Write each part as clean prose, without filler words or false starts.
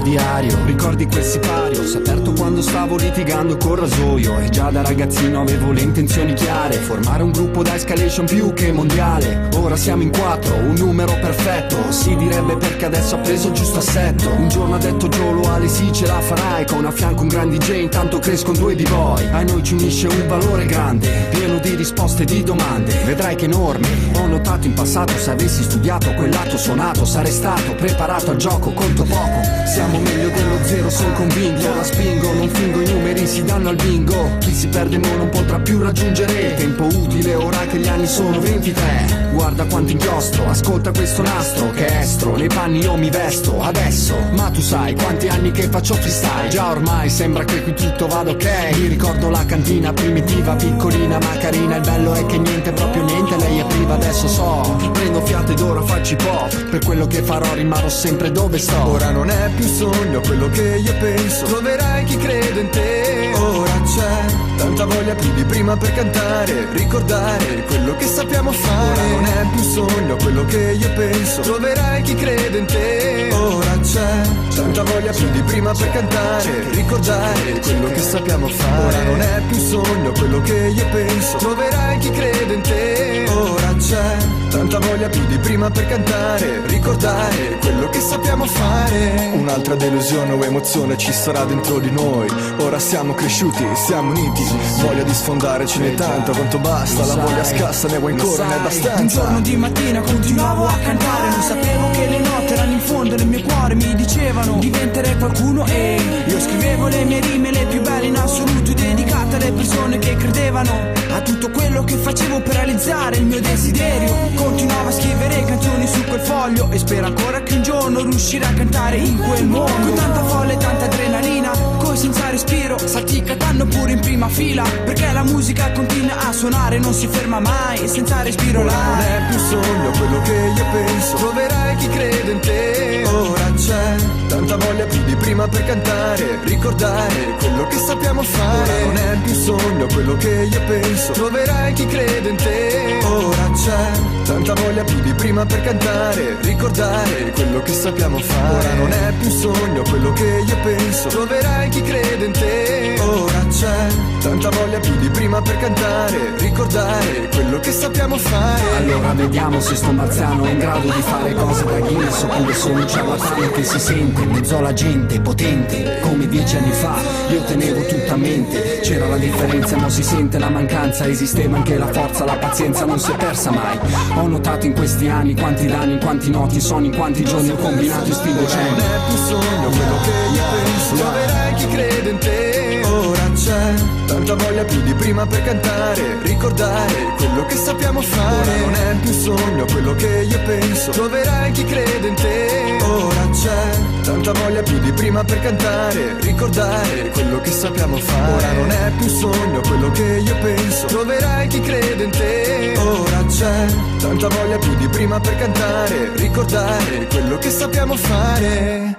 diario. Ricordi quel sipario, s'aperto quando stavo litigando col rasoio. E già da ragazzino avevo le intenzioni chiare, formare un gruppo da escalation più che mondiale. Ora siamo in 4, un numero perfetto, si direbbe perché adesso ha preso il giusto assetto. Un giorno ha detto Giolo, Ale sì ce la farai, con a fianco un gran DJ, intanto crescono 2 b-boy. A noi ci unisce un valore grande, pieno di risposte e di domande. Vedrai che enorme, ho notato in passato, se avessi studiato quel lato suonato sarei stato preparato al gioco, conto poco. Siamo meglio dello zero, son convinto, la spingo, non fingo, i numeri si danno al bingo. Chi si perde mo non potrà più raggiungere il tempo utile ora che gli anni sono 23. Guarda quanto inchiostro, ascolta questo nastro che estro, nei panni io mi vesto adesso. Ma tu sai quanti anni che faccio freestyle, già ormai sembra che qui tutto vada ok. Mi ricordo la cantina primitiva, piccolina ma carina, il bello è che niente, proprio niente, lei è priva, adesso so, prendo fiato ed ora faccio hip hop. Per quello che farò rimarrò sempre dove sto. Ora non è più sogno quello che io penso, troverai chi crede in te. Ora c'è tanta voglia più di prima per cantare, ricordare quello che sappiamo fare. Ora non è più sogno quello che io penso, troverai chi crede in te. Ora c'è tanta voglia più di prima per cantare, ricordare quello che sappiamo fare. Ora non è più sogno quello che io penso, troverai chi crede in te. Ora c'è tanta voglia più di prima per cantare, ricordare quello che sappiamo fare. Un'altra delusione o emozione ci sarà dentro di noi. Ora siamo cresciuti, siamo uniti, voglia di sfondare ce n'è tanta, quanto basta, la voglia scassa, ne vuoi ancora, ne è abbastanza. Un giorno di mattina continuavo a cantare, non sapevo che le note erano in fondo nel mio cuore, mi dicevano diventerei qualcuno e io scrivevo le mie rime, le più belle in assoluto, dedicate alle persone che credevano a tutto quello che facevo per realizzare il mio desiderio. Continuavo a scrivere canzoni su quel foglio e spero ancora che un giorno riuscirò a cantare in quel mondo. Con tanta folla e tanta adrenalina, coi senza respiro, salti cantando pure in prima fila, perché la musica continua a suonare, non si ferma mai, senza respiro là. Non è più sogno quello che io penso, troverai chi crede in te. Ora c'è tanta voglia più di prima per cantare, ricordare quello che sappiamo fare. Ora non è più sogno quello che io penso, troverai chi crede in te. Ora c'è tanta voglia più di prima per cantare, ricordare quello che sappiamo fare. Ora non è più sogno quello che io penso, troverai chi crede in te. Ora c'è tanta voglia più di prima per cantare, ricordare quello che sappiamo fare. Allora vediamo se sto marziano è in grado di fare cose da Guinness, oppure sono un ciarlatano che si sente in mezzo alla gente, potente come 10 anni fa. Io tenevo tutta a mente, c'era la differenza ma si sente la mancanza, esisteva anche la forza, la pazienza non si è persa mai. Ho notato in questi anni quanti danni, in quanti noti sono, in quanti giorni ho combinato e sti docendo. Non è più sogno quello che io penso, troverai chi crede in te. Ora c'è tanta voglia più di prima per cantare, ricordare quello che sappiamo fare. Ora non è più sogno quello che io penso, troverai chi crede in te. Ora c'è tanta voglia più di prima per cantare, ricordare quello che sappiamo fare. Ora non è più sogno quello che io penso, troverai chi crede in te. Ora c'è tanta voglia più di prima per cantare, ricordare quello che sappiamo fare.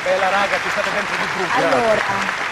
Bella raga, ci state dentro di brutto. Allora,